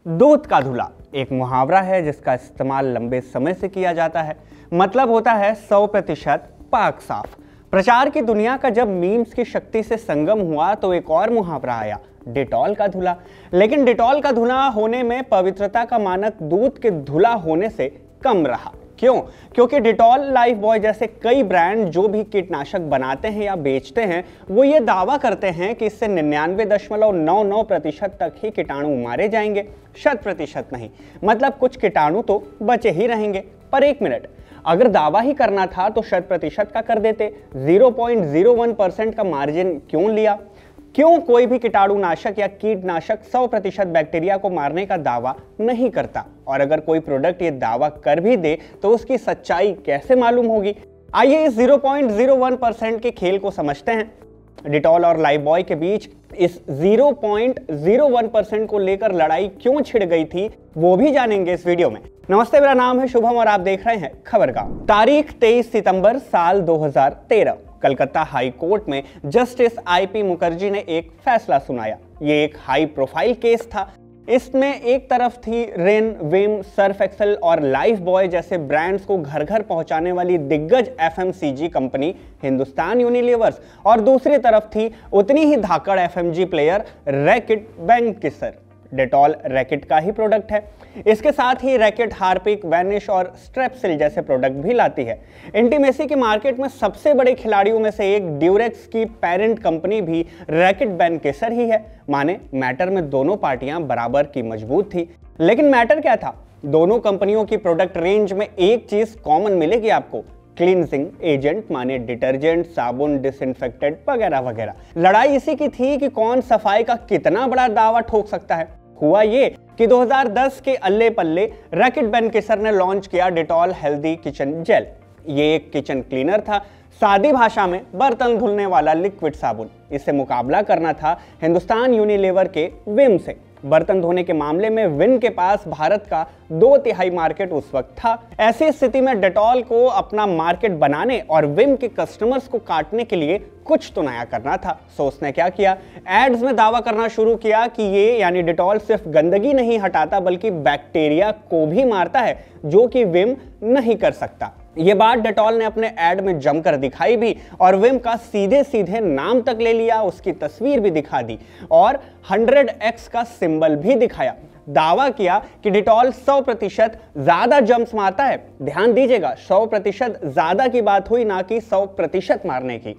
दूध का धुला एक मुहावरा है जिसका इस्तेमाल लंबे समय से किया जाता है। मतलब होता है 100% पाक साफ। प्रचार की दुनिया का जब मीम्स की शक्ति से संगम हुआ तो एक और मुहावरा आया, डेटॉल का धुला। लेकिन डेटॉल का धुला होने में पवित्रता का मानक दूध के धुला होने से कम रहा। क्यों? क्योंकि डेटॉल, लाइफ बॉय जैसे कई ब्रांड जो भी कीटनाशक बनाते हैं या बेचते हैं वो ये दावा करते हैं कि इससे 99.99% तक ही कीटाणु मारे जाएंगे, 100% नहीं। मतलब कुछ कीटाणु तो बचे ही रहेंगे। पर एक मिनट, अगर दावा ही करना था तो 100% का कर देते। 0.01% का मार्जिन क्यों लिया? क्यों कोई भी कीटाणुनाशक या कीटनाशक 100% बैक्टीरिया को मारने का दावा नहीं करता? और अगर कोई प्रोडक्ट ये दावा कर भी दे तो उसकी सच्चाई कैसे मालूम होगी? आइए इस 0.01% के खेल को समझते हैं। डेटॉल और लाइफ बॉय के बीच इस 0.01% को लेकर लड़ाई क्यों छिड़ गई थी वो भी जानेंगे इस वीडियो में। नमस्ते, मेरा नाम है शुभम और आप देख रहे हैं खबरगांव। तारीख 23 सितंबर साल 2013। कलकत्ता हाई कोर्ट में जस्टिस आईपी मुखर्जी ने एक फैसला सुनाया। ये एक हाई प्रोफाइल केस था। इसमें एक तरफ थी रिन, विम, सर्फ एक्सेल और लाइफ बॉय जैसे ब्रांड्स को घर घर पहुंचाने वाली दिग्गज एफएमसीजी कंपनी हिंदुस्तान यूनिलीवर्स, और दूसरी तरफ थी उतनी ही धाकड़ FMG player Reckitt Benckiser. Dettol Reckitt का ही प्रोडक्ट है। इसके साथ ही रैकेट हार्पिक, वैनिश और स्ट्रेपसिल जैसे प्रोडक्ट भी लाती है। इंटीमेसी की मार्केट में सबसे बड़े खिलाड़ियों में से एक ड्यूरेक्स की पेरेंट कंपनी भी रैकेट वेंकीसर ही है। माने मैटर में दोनों पार्टियां बराबर की मजबूत थी। लेकिन मैटर क्या था? दोनों कंपनियों की प्रोडक्ट रेंज में एक चीज कॉमन मिलेगी आपको, क्लींजिंग एजेंट, माने डिटर्जेंट, साबुन, डिसइंफेक्टेंट वगैरह वगैरह। लड़ाई इसी की थी कि कौन सफाई का कितना बड़ा दावा ठोक सकता है। हुआ ये कि 2010 के अल्ले पल्ले रैकेट वेंकीसर ने लॉन्च किया डेटॉल हेल्दी किचन जेल। ये एक किचन क्लीनर था, सादी भाषा में बर्तन धुलने वाला लिक्विड साबुन। इससे मुकाबला करना था हिंदुस्तान यूनिलीवर के विम से। बर्तन धोने के मामले में विम के पास भारत का 2/3 मार्केट उस वक्त था। ऐसी स्थिति में डेटॉल को अपना मार्केट बनाने और विम के कस्टमर्स को काटने के लिए कुछ तो नया करना था। सो उसने क्या किया? एड्स में दावा करना शुरू किया कि ये यानी डेटॉल सिर्फ गंदगी नहीं हटाता बल्कि बैक्टीरिया को भी मारता है, जो कि विम नहीं कर सकता। ये बात डेटॉल ने अपने एड में जमकर दिखाई भी और विम का सीधे सीधे नाम तक ले लिया, उसकी तस्वीर भी दिखा दी और 100x का सिंबल भी दिखाया। दावा किया कि डेटॉल 100% ज्यादा जर्म्स मारता है। ध्यान दीजिएगा, 100% ज्यादा की बात हुई, ना कि 100% मारने की।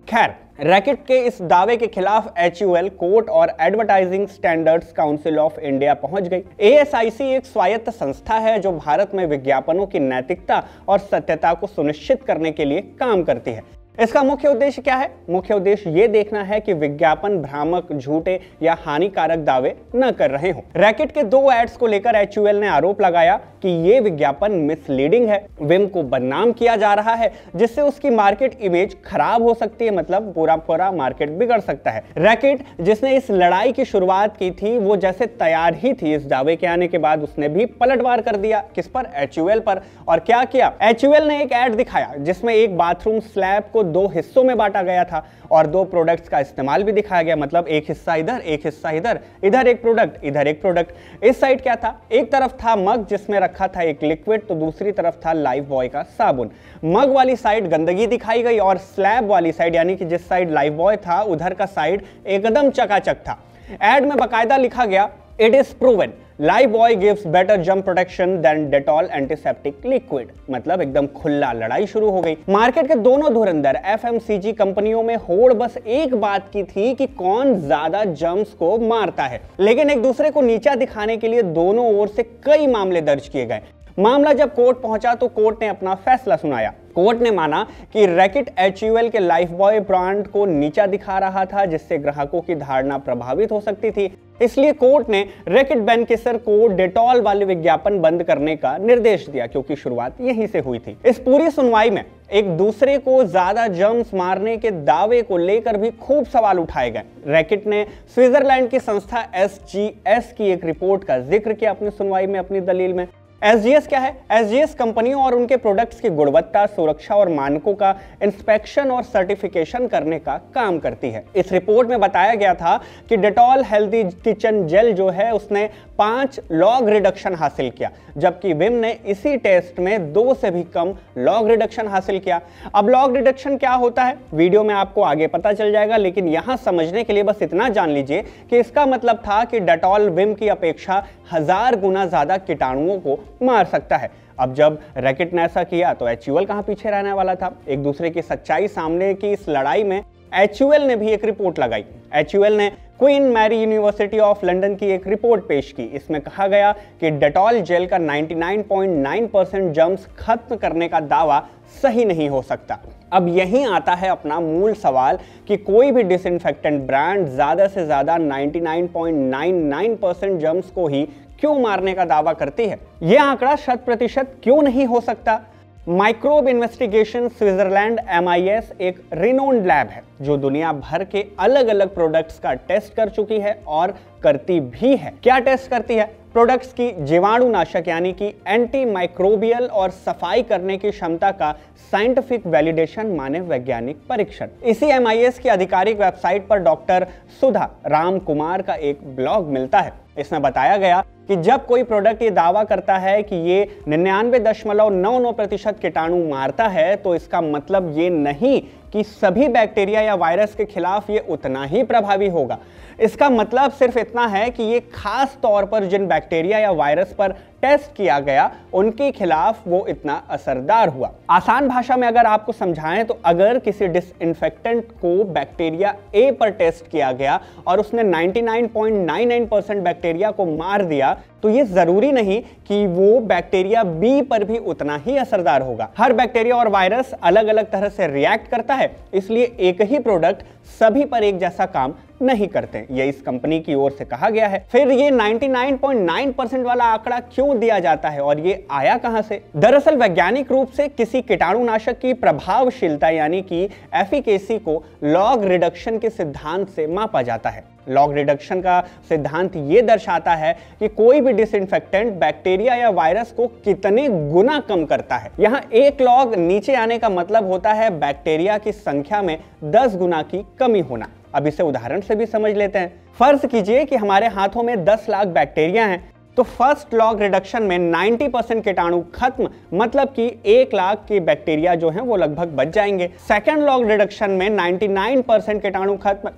खैर, रैकेट के इस दावे के खिलाफ HUL कोर्ट और advertising standards council of India पहुंच गई। ASIC एक स्वायत्त संस्था है जो भारत में विज्ञापनों की नैतिकता और सत्यता को सुनिश्चित करने के लिए काम करती है। इसका मुख्य उद्देश्य क्या है? मुख्य उद्देश्य ये देखना है कि विज्ञापन भ्रामक, झूठे या हानिकारक दावे न कर रहे हों। रैकेट के 2 एड्स को लेकर HUL ने आरोप लगाया कि ये विज्ञापन मिसलीडिंग है। विम को बदनाम किया जा रहा है जिससे उसकी मार्केट इमेज खराब हो सकती है, मतलब पूरा मार्केट बिगड़ सकता है। रैकेट, जिसने इस लड़ाई की शुरुआत की थी, वो जैसे तैयार ही थी इस दावे के आने के बाद उसने भी पलटवार कर दिया। किस पर? HUL पर। और क्या किया? HUL ने एक एड दिखाया जिसमें एक बाथरूम स्लैब को 2 हिस्सों में बांटा गया था और 2 प्रोडक्ट्स का इस्तेमाल भी दिखाया गया। मतलब एक हिस्सा इधर, एक हिस्सा इधर, इधर एक प्रोडक्ट, इधर एक प्रोडक्ट। इस साइड क्या था? एक तरफ था मग जिसमें रखा था एक लिक्विड, तो दूसरी तरफ था लाइफ बॉय का साबुन। मग वाली साइड गंदगी दिखाई गई और स्लैब वाली साइड, यानी कि जिस साइड लाइफ बॉय था उधर का साइड एकदम चकाचक था। एड में बकायदा लिखा गया, it is proven Lifebuoy gives better germ protection than Dettol antiseptic liquid. मतलब एकदम खुला लड़ाई शुरू हो गई। मार्केट के दोनों धुरंधर FMCG कंपनियों में होड़ बस एक बात की थी कि कौन ज्यादा जर्म्स को मारता है। लेकिन एक दूसरे को नीचा दिखाने के लिए दोनों ओर से कई मामले दर्ज किए गए। मामला जब कोर्ट पहुंचा तो कोर्ट ने अपना फैसला सुनाया। कोर्ट ने माना कि रैकेट HUL के लाइफ बॉय ब्रांड को नीचा दिखा रहा था जिससे ग्राहकों की धारणा प्रभावित हो सकती थी। इसलिए कोर्ट ने रैकेट वेंकीसर को डेटॉल वाले विज्ञापन बंद करने का निर्देश दिया, क्योंकि शुरुआत यहीं से हुई थी। इस पूरी सुनवाई में एक दूसरे को ज्यादा जर्म्स मारने के दावे को लेकर भी खूब सवाल उठाए गए। रैकेट ने स्विट्जरलैंड की संस्था SGS की एक रिपोर्ट का जिक्र किया अपनी सुनवाई में, अपनी दलील में। एसजीएस क्या है? एसजीएस कंपनियों और उनके प्रोडक्ट्स की गुणवत्ता, सुरक्षा और मानकों का इंस्पेक्शन और सर्टिफिकेशन करने का काम करती है। इस रिपोर्ट में बताया गया था कि डेटॉल हेल्दी किचन जेल जो है उसने 5 लॉग रिडक्शन हासिल किया, जबकि विम ने इसी टेस्ट में 2 से भी कम लॉग रिडक्शन हासिल किया। अब लॉग रिडक्शन क्या होता है वीडियो में आपको आगे पता चल जाएगा, लेकिन यहां समझने के लिए बस इतना जान लीजिए कि इसका मतलब था कि डेटॉल विम की अपेक्षा 1000 गुना ज्यादा कीटाणुओं को मार सकता है। अब जब रैकेट ने ऐसा किया तो HUL कहां पीछे रहने वाला था? एक दूसरे की सच्चाई सामने की इस लड़ाई में HUL ने भी एक रिपोर्ट लगाई। HUL ने Queen Mary University of London की एक रिपोर्ट पेश की। इसमें कहा गया कि डेटॉल जेल का 99.9% जर्म्स खत्म करने का दावा सही नहीं हो सकता। अब यहीं आता है अपना मूल सवाल कि कोई भी डिसइंफेक्टेंट ब्रांड ज्यादा से ज्यादा 99.99% जर्म्स को ही क्यों मारने का दावा करती है? यह आंकड़ा 100% क्यों नहीं हो सकता? माइक्रोब इन्वेस्टिगेशन स्विट्जरलैंड MIS एक रिनोन्ड लैब है जो दुनिया भर के अलग अलग प्रोडक्ट्स का टेस्ट कर चुकी है और करती भी है। क्या टेस्ट करती है? प्रोडक्ट्स की जीवाणुनाशक यानी कि एंटी माइक्रोबियल और सफाई करने की क्षमता का साइंटिफिक वैलिडेशन माने वैज्ञानिक परीक्षण। इसी MIS की आधिकारिक वेबसाइट पर डॉक्टर सुधा राम कुमार का एक ब्लॉग मिलता है। इसमें बताया गया कि जब कोई प्रोडक्ट ये दावा करता है कि ये 99.99% कीटाणु मारता है तो इसका मतलब ये नहीं कि सभी बैक्टीरिया या वायरस के खिलाफ ये उतना ही प्रभावी होगा। इसका मतलब सिर्फ इतना है कि ये खास तौर पर जिन बैक्टीरिया या वायरस पर टेस्ट किया गया उनके खिलाफ वो इतना असरदार हुआ। आसान भाषा में अगर आपको समझाएं तो अगर किसी डिसइंफेक्टेंट को बैक्टीरिया A पर टेस्ट किया गया और उसने 99.99% बैक्टीरिया को मार दिया तो ये जरूरी नहीं कि वो बैक्टीरिया B पर भी उतना ही असरदार होगा। हर बैक्टीरिया और वायरस अलग अलग तरह से रिएक्ट करता है, इसलिए एक ही प्रोडक्ट सभी पर एक जैसा काम नहीं करते। ये इस कंपनी की ओर से कहा गया है। फिर ये 99.9% वाला आंकड़ा क्यों दिया जाता है और ये आया कहां से? दरअसल वैज्ञानिक रूप से किसी कीटाणुनाशक की प्रभावशीलता यानी कि एफिकेसी को लॉग रिडक्शन के सिद्धांत से मापा जाता है। लॉग रिडक्शन का सिद्धांत ये दर्शाता है कि कोई भी डिसइंफेक्टेंट बैक्टीरिया या वायरस को कितने गुना कम करता है। यहाँ 1 लॉग नीचे आने का मतलब होता है बैक्टीरिया की संख्या में 10 गुना की कमी होना। अब इसे उदाहरण से भी समझ लेते हैं। फर्ज कीजिए कि हमारे हाथों में 10 लाख बैक्टीरिया हैं, तो फर्स्ट लॉग रिडक्शन में 90% कीटाणु खत्म, मतलब कि 1 लाख के बैक्टीरिया जो हैं वो लगभग बच जाएंगे। सेकंड लॉग रिडक्शन में 99% कीटाणु खत्म,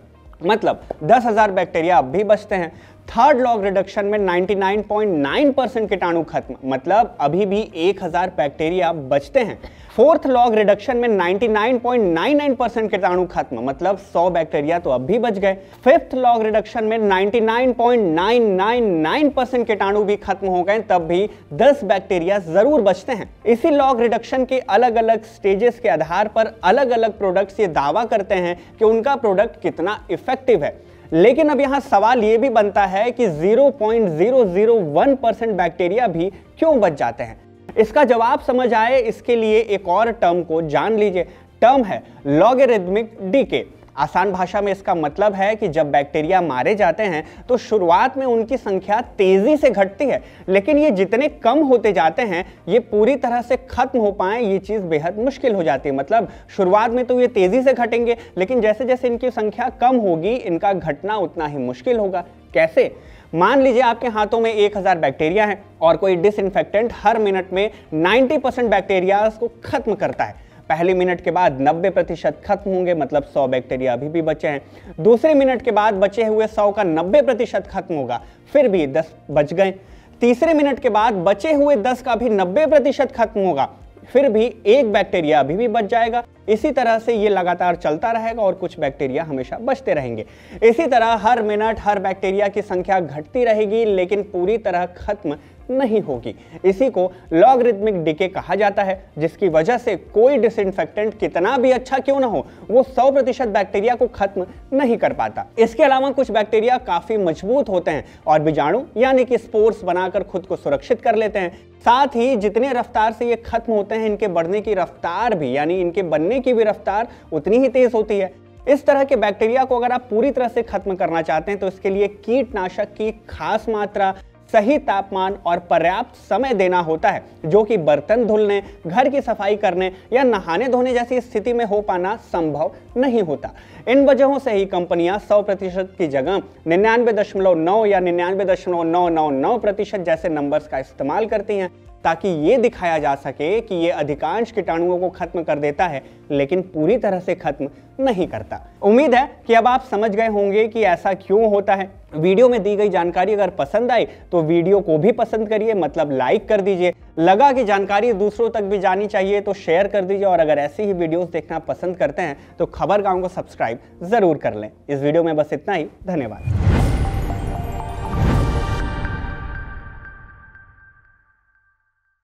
मतलब 10,000 बैक्टीरिया अब भी बचते हैं। थर्ड लॉग रिडक्शन में 99.9% कीटाणु खत्म, मतलब अभी भी 1000 बैक्टीरिया बचते हैं। फोर्थ लॉग रिडक्शन में 99.99% कीटाणु खत्म, मतलब 100 बैक्टीरिया तो अब भी बच गए। फिफ्थ लॉग रिडक्शन में 99.999% कीटाणु भी खत्म हो गए, तब भी 10 बैक्टीरिया जरूर बचते हैं। इसी लॉग रिडक्शन के अलग अलग स्टेजेस के आधार पर अलग अलग प्रोडक्ट्स ये दावा करते हैं कि उनका प्रोडक्ट कितना इफेक्टिव है। लेकिन अब यहां सवाल यह भी बनता है कि 0.001% बैक्टीरिया भी क्यों बच जाते हैं। इसका जवाब समझ आए इसके लिए एक और टर्म को जान लीजिए। टर्म है लॉगरिथमिक डीके। आसान भाषा में इसका मतलब है कि जब बैक्टीरिया मारे जाते हैं तो शुरुआत में उनकी संख्या तेजी से घटती है, लेकिन ये जितने कम होते जाते हैं ये पूरी तरह से खत्म हो पाए ये चीज बेहद मुश्किल हो जाती है। मतलब शुरुआत में तो ये तेजी से घटेंगे, लेकिन जैसे जैसे इनकी संख्या कम होगी इनका घटना उतना ही मुश्किल होगा। कैसे? मान लीजिए आपके हाथों में 1000 बैक्टीरिया हैं और कोई डिसइंफेक्टेंट हर मिनट में 90% बैक्टीरिया को खत्म करता है। पहले मिनट के बाद 90% खत्म होंगे, मतलब 100 बैक्टीरिया अभी भी बचे हैं। दूसरे मिनट के बाद बचे हुए 100 का 90% खत्म होगा, फिर भी 10 बच गए। तीसरे मिनट के बाद बचे हुए 10 का भी 90% खत्म होगा, फिर भी 1 बैक्टीरिया अभी भी बच जाएगा। इसी तरह से ये लगातार चलता रहेगा और कुछ बैक्टीरिया हमेशा बचते रहेंगे। इसी तरह हर मिनट हर बैक्टीरिया की संख्या घटती रहेगी, लेकिन पूरी तरह खत्म नहीं होगी। इसी को लॉगरिथमिक डिके कहा जाता है, जिसकी वजह से कोई डिसइंफेक्टेंट कितना भी अच्छा क्यों ना हो वो 100% बैक्टीरिया को खत्म नहीं कर पाता। इसके अलावा कुछ बैक्टीरिया काफी मजबूत होते हैं और बीजाणु यानी कि स्पोर्स बनाकर खुद को सुरक्षित कर लेते हैं। साथ ही जितने रफ्तार से ये खत्म होते हैं इनके बढ़ने की रफ्तार भी यानी इनके बनने की भी रफ्तार उतनी ही तेज होती है। इस तरह के बैक्टीरिया को अगर आप पूरी तरह से खत्म करना चाहते हैं तो इसके लिए कीटनाशक की खास मात्रा, सही तापमान और पर्याप्त समय देना होता है, जो कि बर्तन धुलने, घर की सफाई करने या नहाने धोने जैसी स्थिति में हो पाना संभव नहीं होता। इन वजहों से ही कंपनियां 100% की जगह 99.9 या 99.999% जैसे नंबर्स का इस्तेमाल करती हैं, ताकि ये दिखाया जा सके कि ये अधिकांश कीटाणुओं को खत्म कर देता है, लेकिन पूरी तरह से खत्म नहीं करता। उम्मीद है कि अब आप समझ गए होंगे कि ऐसा क्यों होता है। वीडियो में दी गई जानकारी अगर पसंद आई तो वीडियो को भी पसंद करिए, मतलब लाइक कर दीजिए। लगा कि जानकारी दूसरों तक भी जानी चाहिए तो शेयर कर दीजिए, और अगर ऐसी ही वीडियोस देखना पसंद करते हैं तो खबर गांव को सब्सक्राइब जरूर कर लें। इस वीडियो में बस इतना ही। धन्यवाद।